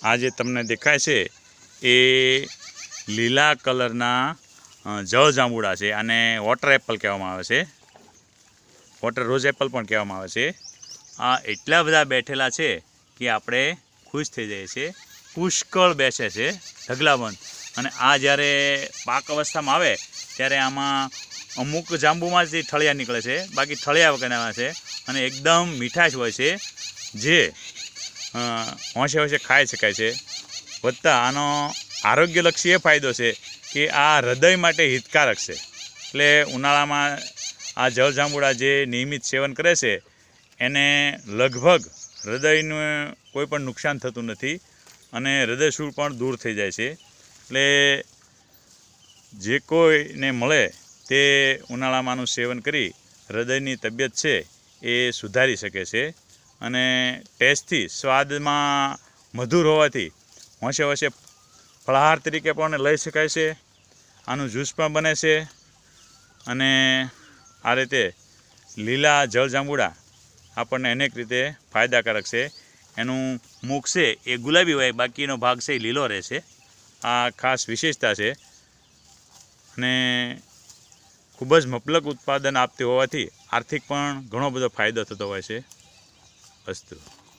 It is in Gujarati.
આ જે તમને દેખાય છે એ લીલા કલરના જળ જાંબુડા છે અને વોટર એપલ કહેવામાં આવે છે, વોટર રોઝ એપલ પણ કહેવામાં આવે છે। આ એટલા બધા બેઠેલા છે કે આપણે ખુશ થઈ જઈએ છીએ, પુષ્કળ બેસે છે ઢગલાબંધ। અને આ જ્યારે પાક અવસ્થામાં આવે ત્યારે આમાં અમુક જાંબુમાં જ ઠળિયા નીકળે છે, બાકી ઠળિયા વગરના છે અને એકદમ મીઠાશ હોય છે, જે હોંશે હોંશે ખાઈ શકાય છે। વધતા આનો આરોગ્યલક્ષી એ ફાયદો છે કે આ હૃદય માટે હિતકારક છે। એટલે ઉનાળામાં આ જળ જાંબુડા જે નિયમિત સેવન કરે છે એને લગભગ હૃદયનું કોઈ પણ નુકસાન થતું નથી અને હૃદયસૂર પણ દૂર થઈ જાય છે। એટલે જે કોઈને મળે તે ઉનાળામાંનું સેવન કરી હૃદયની તબિયત છે એ સુધારી શકે છે અને ટેસ્ટથી સ્વાદમાં મધુર હોવાથી હોંશે હોંશે ફળાહાર તરીકે પણ લઈ શકાય છે। આનું જ્યુસ પણ બને છે અને આ રીતે લીલા જળ જાંબુડા આપણને અનેક રીતે ફાયદાકારક છે। એનું મુખ છે એ ગુલાબી હોય, બાકીનો ભાગ છે એ લીલો રહે છે। આ ખાસ વિશેષતા છે અને ખૂબ જ મબલક ઉત્પાદન આપતી હોવાથી આર્થિક પણ ઘણો બધો ફાયદો થતો હોય છે। અસ્તુ।